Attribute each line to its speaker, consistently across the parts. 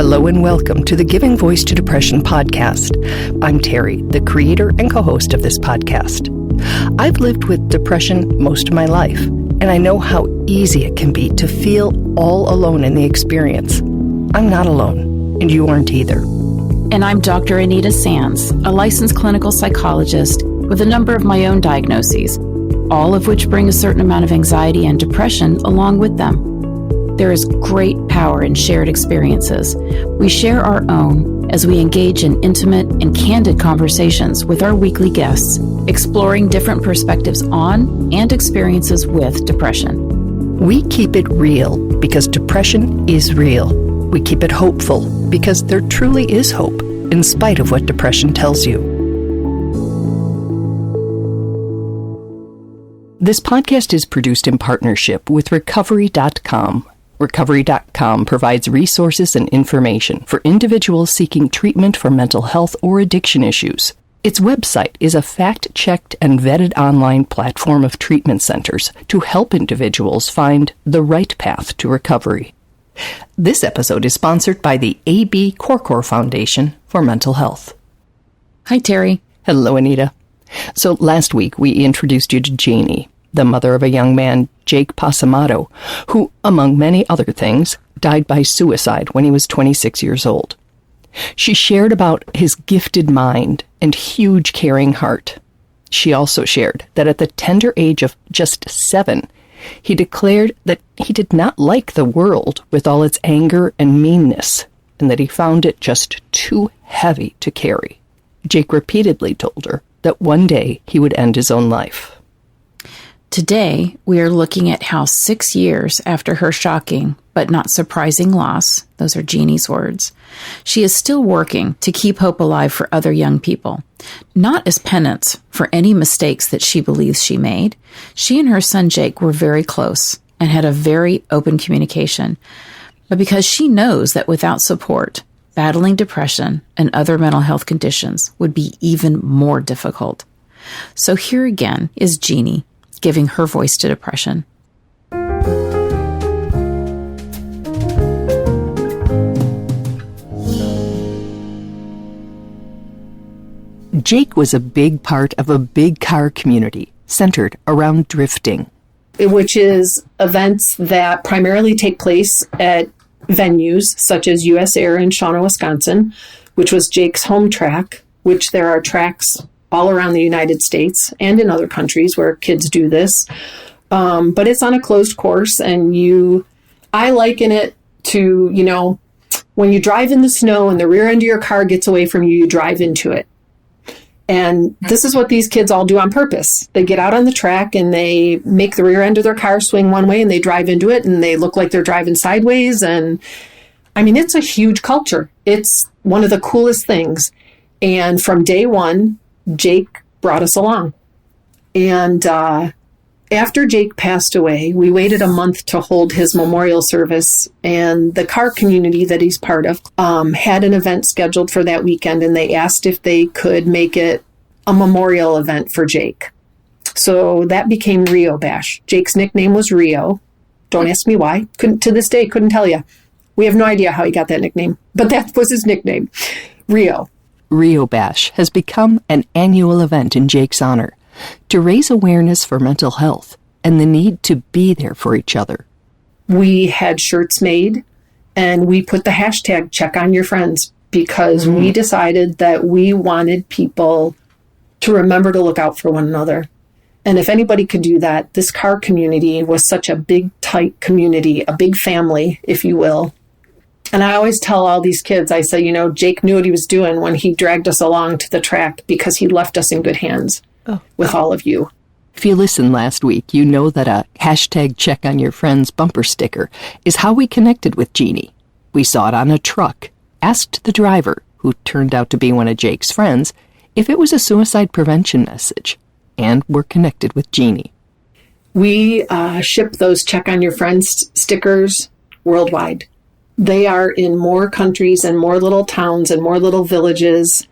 Speaker 1: Hello and welcome to the Giving Voice to Depression podcast. I'm Terry, the creator and co-host of this podcast. I've lived with depression most of my life, and I know how easy it can be to feel all alone in the experience. I'm not alone, and you aren't either.
Speaker 2: And I'm Dr. Anita Sands, a licensed clinical psychologist with a number of my own diagnoses, all of which bring a certain amount of anxiety and depression along with them. There is great power in shared experiences. We share our own as we engage in intimate and candid conversations with our weekly guests, exploring different perspectives on and experiences with depression.
Speaker 1: We keep it real because depression is real. We keep it hopeful because there truly is hope, in spite of what depression tells you. This podcast is produced in partnership with Recovery.com. Recovery.com provides resources and information for individuals seeking treatment for mental health or addiction issues. Its website is a fact-checked and vetted online platform of treatment centers to help individuals find the right path to recovery. This episode is sponsored by the A.B. Korkor Foundation for Mental Health.
Speaker 2: Hi, Terry.
Speaker 1: Hello, Anita. So last week we introduced you to Jeannie, the mother of a young man, Jake Pasamato, who, among many other things, died by suicide when he was 26 years old. She shared about his gifted mind and huge caring heart. She also shared that at the tender age of just 7, he declared that he did not like the world with all its anger and meanness, and that he found it just too heavy to carry. Jake repeatedly told her that one day he would end his own life.
Speaker 2: Today, we are looking at how 6 years after her shocking but not surprising loss, those are Jeannie's words, she is still working to keep hope alive for other young people. Not as penance for any mistakes that she believes she made. She and her son Jake were very close and had a very open communication. But because she knows that without support, battling depression and other mental health conditions would be even more difficult. So here again is Jeannie giving her voice to depression.
Speaker 1: Jake was a big part of a big car community centered around drifting,
Speaker 3: which is events that primarily take place at venues such as US Air in Shawano, Wisconsin, which was Jake's home track, which there are tracks all around the United States and in other countries where kids do this. But it's on a closed course, and I liken it to, when you drive in the snow and the rear end of your car gets away from you, you drive into it. And this is what these kids all do on purpose. They get out on the track and they make the rear end of their car swing one way and they drive into it and they look like they're driving sideways. And I mean, it's a huge culture. It's one of the coolest things. And from day one, Jake brought us along. And after Jake passed away, we waited a month to hold his memorial service. And the car community that he's part of had an event scheduled for that weekend. And they asked if they could make it a memorial event for Jake. So that became Rio Bash. Jake's nickname was Rio. Don't ask me why. To this day, couldn't tell you. We have no idea how he got that nickname. But that was his nickname, Rio.
Speaker 1: Rio Bash has become an annual event in Jake's honor to raise awareness for mental health and the need to be there for each other.
Speaker 3: We had shirts made and we put the hashtag check on your friends because we decided that we wanted people to remember to look out for one another. And if anybody could do that, this car community was such a big, tight community, a big family, if you will. And I always tell all these kids, I say, Jake knew what he was doing when he dragged us along to the track because he left us in good hands with all of you.
Speaker 1: If you listened last week, you know that a hashtag check on your friends bumper sticker is how we connected with Jeannie. We saw it on a truck, asked the driver, who turned out to be one of Jake's friends, if it was a suicide prevention message, and were connected with Jeannie.
Speaker 3: We ship those check on your friends stickers worldwide. They are in more countries and more little towns and more little villages.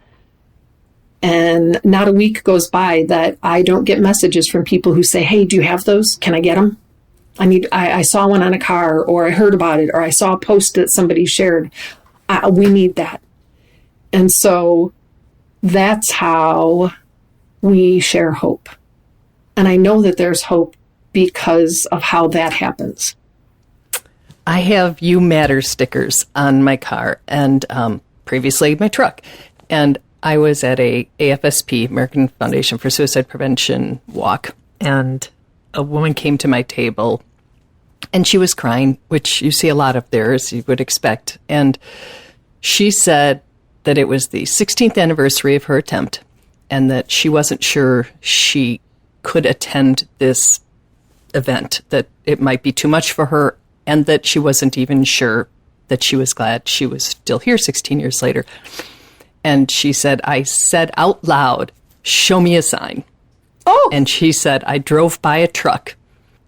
Speaker 3: And not a week goes by that I don't get messages from people who say, hey, do you have those? Can I get them? I saw one on a car, or I heard about it, or I saw a post that somebody shared. We need that. And so that's how we share hope. And I know that there's hope because of how that happens.
Speaker 1: I have You Matter stickers on my car and previously my truck. And I was at a AFSP, American Foundation for Suicide Prevention walk, and a woman came to my table and she was crying, which you see a lot of there, as you would expect. And she said that it was the 16th anniversary of her attempt and that she wasn't sure she could attend this event, that it might be too much for her, and that she wasn't even sure that she was glad she was still here 16 years later. And she said, I said out loud, show me a sign.
Speaker 3: Oh!
Speaker 1: And she said, I drove by a truck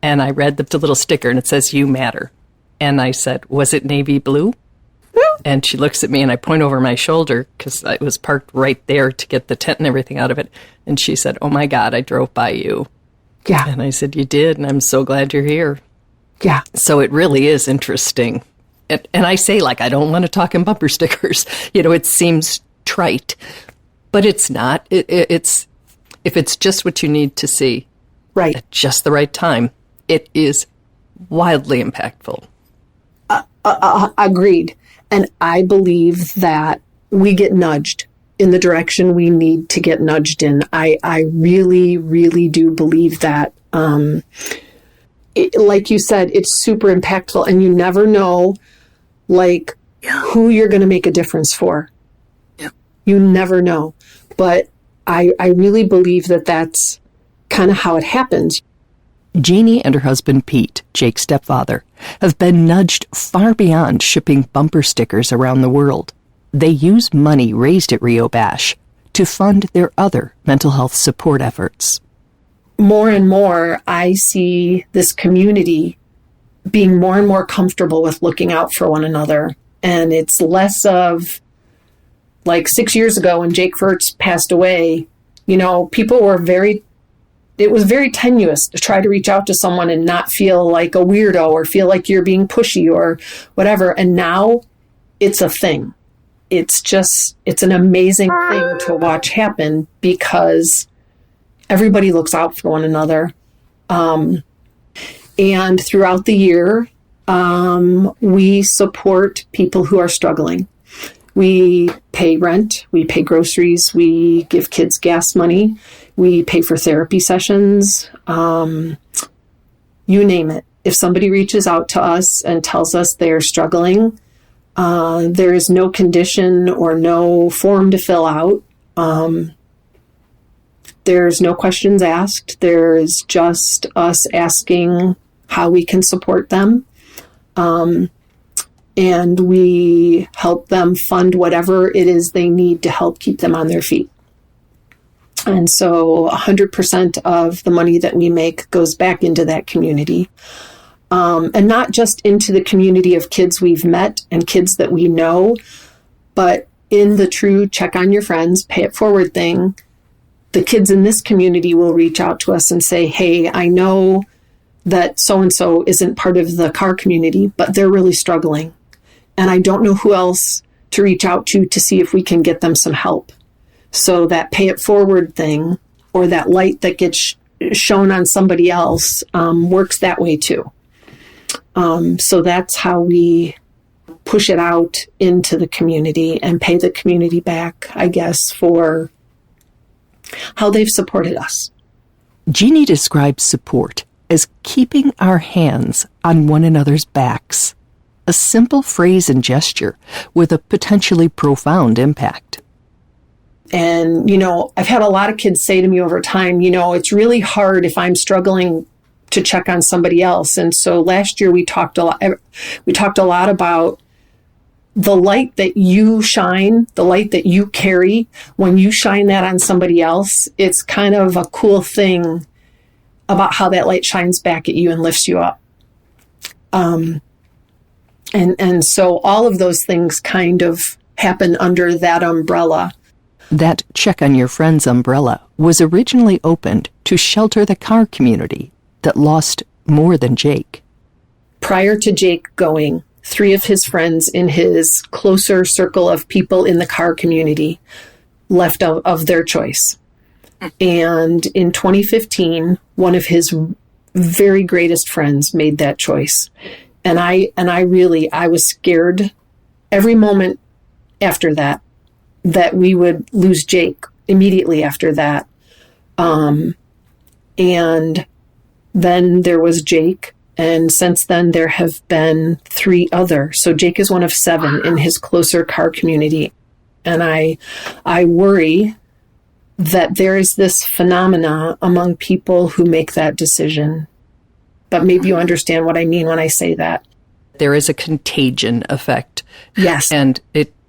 Speaker 1: and I read the little sticker and it says, You Matter. And I said, was it navy blue? And she looks at me and I point over my shoulder because I was parked right there to get the tent and everything out of it. And she said, oh my God, I drove by you.
Speaker 3: Yeah.
Speaker 1: And I said, you did, and I'm so glad you're here.
Speaker 3: Yeah.
Speaker 1: So it really is interesting. And I say, like, I don't want to talk in bumper stickers. It seems trite, but it's not. It's if it's just what you need to see
Speaker 3: Right.
Speaker 1: at just the right time, it is wildly impactful.
Speaker 3: Agreed. And I believe that we get nudged in the direction we need to get nudged in. I really, really do believe that. Like you said, it's super impactful, and you never know, who you're going to make a difference for.
Speaker 1: Yeah.
Speaker 3: You never know. But I really believe that that's kind of how it happens.
Speaker 1: Jeannie and her husband Pete, Jake's stepfather, have been nudged far beyond shipping bumper stickers around the world. They use money raised at Rio Bash to fund their other mental health support efforts.
Speaker 3: More and more, I see this community being more and more comfortable with looking out for one another. And it's less of, 6 years ago when Jake Furtz passed away, people were it was very tenuous to try to reach out to someone and not feel like a weirdo or feel like you're being pushy or whatever. And now it's a thing. It's an amazing thing to watch happen because everybody looks out for one another. And throughout the year, we support people who are struggling. We pay rent, we pay groceries, we give kids gas money, we pay for therapy sessions, you name it. If somebody reaches out to us and tells us they're struggling, there is no condition or no form to fill out. There's no questions asked. There's just us asking how we can support them. And we help them fund whatever it is they need to help keep them on their feet. And so 100% of the money that we make goes back into that community. And not just into the community of kids we've met and kids that we know, but in the true check on your friends, pay it forward thing. The kids in this community will reach out to us and say, hey, I know that so-and-so isn't part of the car community, but they're really struggling. And I don't know who else to reach out to see if we can get them some help. So that pay it forward thing, or that light that gets shown on somebody else, works that way too. So that's how we push it out into the community and pay the community back, I guess, for how they've supported us.
Speaker 1: Jeannie describes support as keeping our hands on one another's backs. A simple phrase and gesture with a potentially profound impact.
Speaker 3: And, I've had a lot of kids say to me over time, it's really hard if I'm struggling to check on somebody else. And so last year we talked a lot about the light that you shine, the light that you carry. When you shine that on somebody else, it's kind of a cool thing about how that light shines back at you and lifts you up. And so all of those things kind of happen under that umbrella.
Speaker 1: That Check on Your Friends umbrella was originally opened to shelter the car community that lost more than Jake.
Speaker 3: Prior to Jake going, 3 of his friends in his closer circle of people in the car community left of their choice. And in 2015, one of his very greatest friends made that choice. And I was scared every moment after that we would lose Jake immediately after that. And then there was Jake. And since then, there have been 3 other. So Jake is one of 7 in his closer car community. And I worry that there is this phenomena among people who make that decision. But maybe you understand what I mean when I say that.
Speaker 1: There is a contagion effect.
Speaker 3: Yes.
Speaker 1: And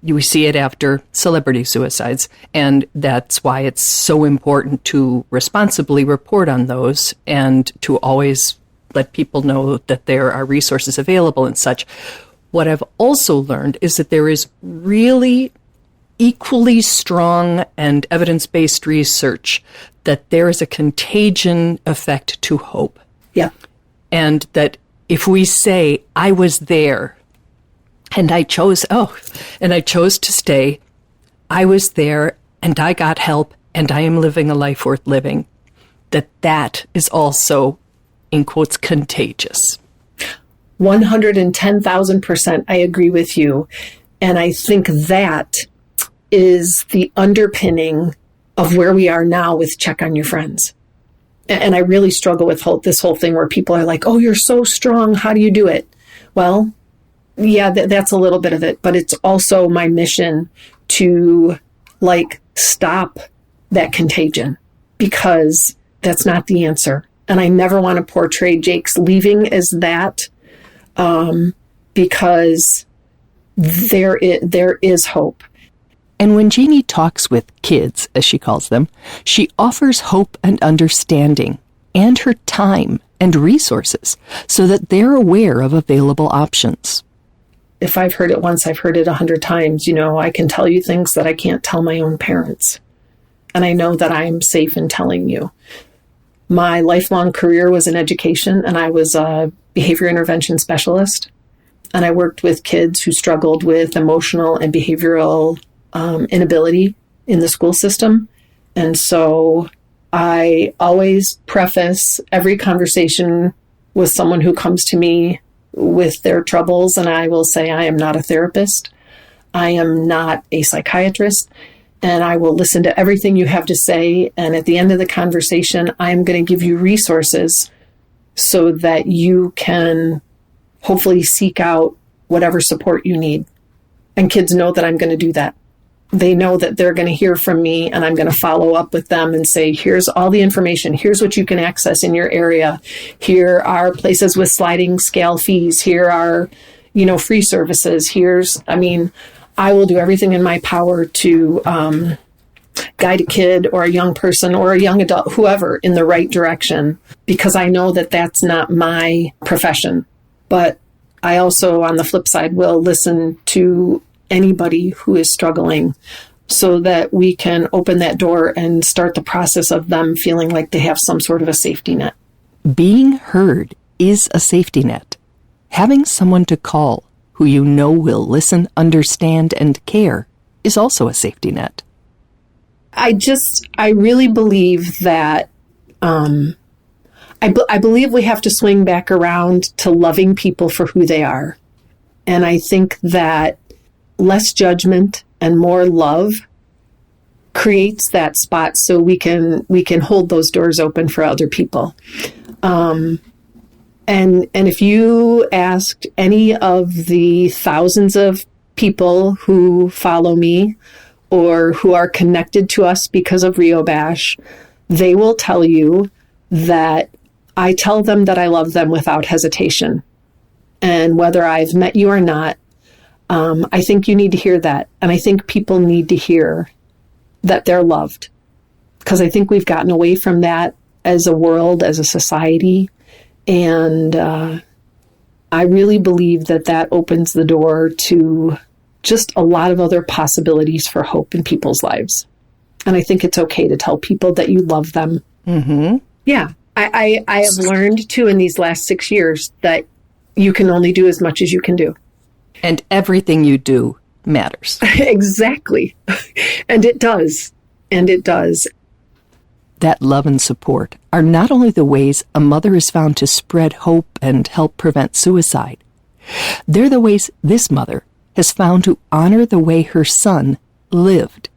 Speaker 1: we see it after celebrity suicides. And that's why it's so important to responsibly report on those and to always let people know that there are resources available and such. What I've also learned is that there is really equally strong and evidence-based research that there is a contagion effect to hope.
Speaker 3: Yeah.
Speaker 1: And that if we say, I was there and I chose to stay, I was there and I got help and I am living a life worth living, that is also, in quotes, contagious.
Speaker 3: 110,000% I agree with you. And I think that is the underpinning of where we are now with Check on Your Friends. And I really struggle with this whole thing where people are like, oh, you're so strong. How do you do it? Well, yeah, that's a little bit of it. But it's also my mission to stop that contagion, because that's not the answer. And I never want to portray Jake's leaving as that, because there is hope.
Speaker 1: And when Jeannie talks with kids, as she calls them, she offers hope and understanding and her time and resources so that they're aware of available options.
Speaker 3: If I've heard it once, I've heard it 100 times. I can tell you things that I can't tell my own parents. And I know that I'm safe in telling you. My lifelong career was in education, and I was a behavior intervention specialist. And I worked with kids who struggled with emotional and behavioral inability in the school system. And so I always preface every conversation with someone who comes to me with their troubles, and I will say, I am not a therapist. I am not a psychiatrist, and I will listen to everything you have to say. And at the end of the conversation, I'm going to give you resources so that you can hopefully seek out whatever support you need. And kids know that I'm going to do that. They know that they're going to hear from me, and I'm going to follow up with them and say, here's all the information. Here's what you can access in your area. Here are places with sliding scale fees. Here are, free services. I will do everything in my power to guide a kid or a young person or a young adult, whoever, in the right direction, because I know that that's not my profession. But I also, on the flip side, will listen to anybody who is struggling so that we can open that door and start the process of them feeling like they have some sort of a safety net.
Speaker 1: Being heard is a safety net. Having someone to call who you know will listen, understand, and care is also a safety net.
Speaker 3: I really believe that I believe we have to swing back around to loving people for who they are. And I think that less judgment and more love creates that spot so we can hold those doors open for other people. And if you asked any of the thousands of people who follow me or who are connected to us because of Rio Bash, they will tell you that I tell them that I love them without hesitation. And whether I've met you or not, I think you need to hear that. And I think people need to hear that they're loved. Because I think we've gotten away from that as a world, as a society. And I really believe that opens the door to just a lot of other possibilities for hope in people's lives. And I think it's okay to tell people that you love them.
Speaker 1: Mm-hmm.
Speaker 3: Yeah. I have learned, too, in these last 6 years that you can only do as much as you can do.
Speaker 1: And everything you do matters.
Speaker 3: Exactly. And it does. And it does.
Speaker 1: That love and support are not only the ways a mother is found to spread hope and help prevent suicide, they're the ways this mother has found to honor the way her son lived.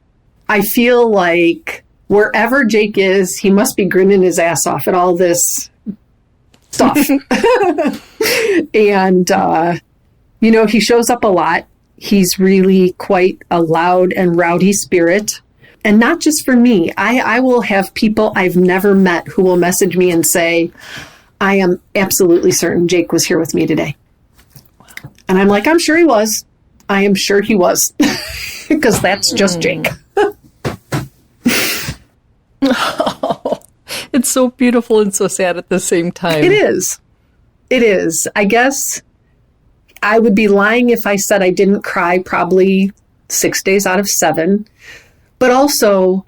Speaker 3: I feel like wherever Jake is, he must be grinning his ass off at all this stuff. And, he shows up a lot. He's really quite a loud and rowdy spirit. And not just for me. I will have people I've never met who will message me and say, I am absolutely certain Jake was here with me today. And I'm like, I'm sure he was. I am sure he was. Because that's just Jake.
Speaker 1: Oh, it's so beautiful and so sad at the same time.
Speaker 3: It is. It is. I guess I would be lying if I said I didn't cry probably 6 days out of 7. But also,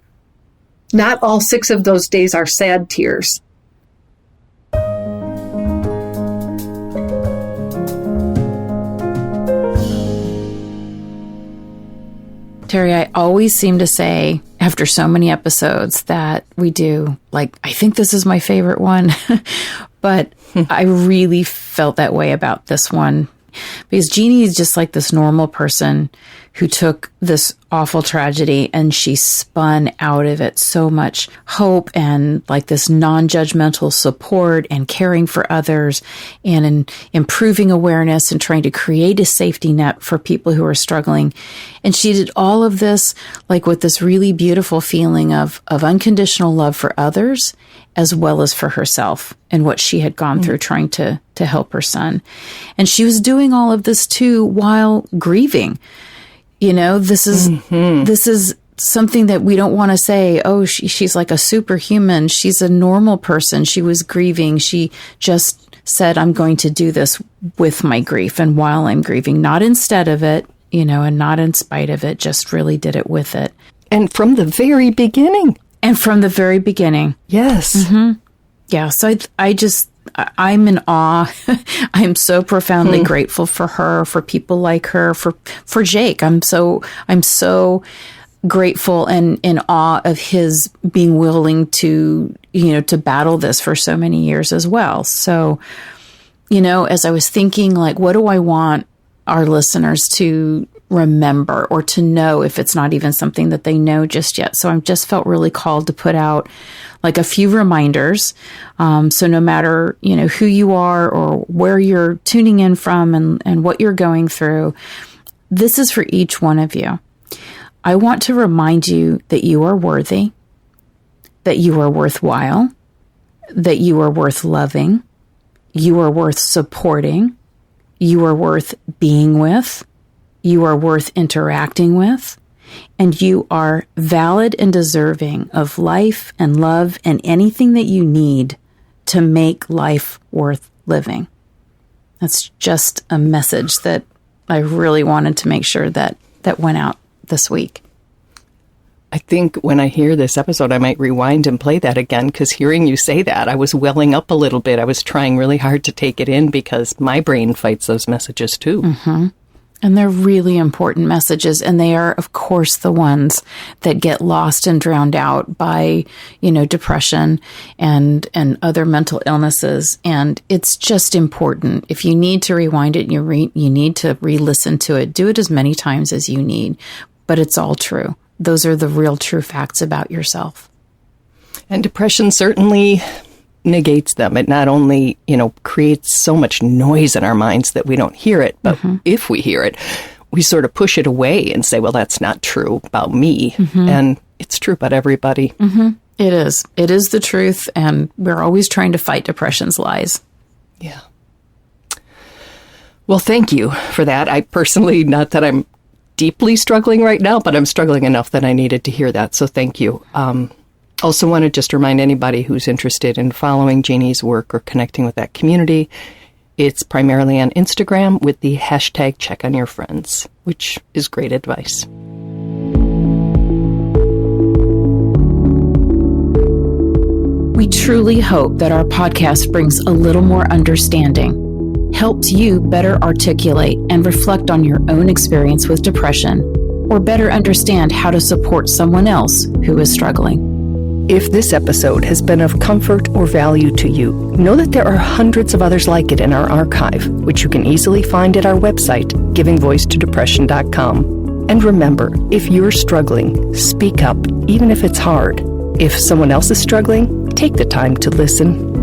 Speaker 3: not all 6 of those days are sad tears.
Speaker 2: Terry, I always seem to say after so many episodes that we do, I think this is my favorite one, but I really felt that way about this one because Jeannie is just like this normal person who took this awful tragedy and she spun out of it so much hope and this non-judgmental support and caring for others and improving awareness and trying to create a safety net for people who are struggling. And she did all of this with this really beautiful feeling of unconditional love for others as well as for herself and what she had gone through trying to help her son. And she was doing all of this too while grieving. This is something that we don't want to say, oh, she's like a superhuman. She's a normal person. She was grieving. She just said, I'm going to do this with my grief and while I'm grieving, not instead of it, and not in spite of it, just really did it with it.
Speaker 1: And from the very beginning. Yes.
Speaker 2: Mm-hmm. Yeah. So I'm in awe. I'm so profoundly grateful for her, for people like her, for Jake. I'm so grateful and in awe of his being willing to battle this for so many years as well. So, as I was thinking, what do I want our listeners to remember or to know if it's not even something that they know just yet? So I just felt really called to put out a few reminders. So no matter, who you are or where you're tuning in from and what you're going through, this is for each one of you. I want to remind you that you are worthy, that you are worthwhile, that you are worth loving, you are worth supporting, you are worth being with, you are worth interacting with, and you are valid and deserving of life and love and anything that you need to make life worth living. That's just a message that I really wanted to make sure that went out this week.
Speaker 1: I think when I hear this episode, I might rewind and play that again, because hearing you say that, I was welling up a little bit. I was trying really hard to take it in because my brain fights those messages too.
Speaker 2: Mm-hmm. And they're really important messages. And they are, of course, the ones that get lost and drowned out by, depression and other mental illnesses. And it's just important. If you need to rewind it, you need to re-listen to it. Do it as many times as you need. But it's all true. Those are the real true facts about yourself.
Speaker 1: And depression certainly negates them. It not only, creates so much noise in our minds that we don't hear it, but if we hear it, we sort of push it away and say, well, that's not true about me. And it's true about everybody.
Speaker 2: It is. It is the truth. And we're always trying to fight depression's lies.
Speaker 1: Yeah. Well, thank you for that. I personally, not that I'm deeply struggling right now, but I'm struggling enough that I needed to hear that. So thank you. Also want to just remind anybody who's interested in following Jeannie's work or connecting with that community, it's primarily on Instagram with the hashtag #CheckOnYourFriends, which is great advice.
Speaker 2: We truly hope that our podcast brings a little more understanding, helps you better articulate and reflect on your own experience with depression, or better understand how to support someone else who is struggling.
Speaker 1: If this episode has been of comfort or value to you, know that there are hundreds of others like it in our archive, which you can easily find at our website, givingvoicetodepression.com. And remember, if you're struggling, speak up, even if it's hard. If someone else is struggling, take the time to listen.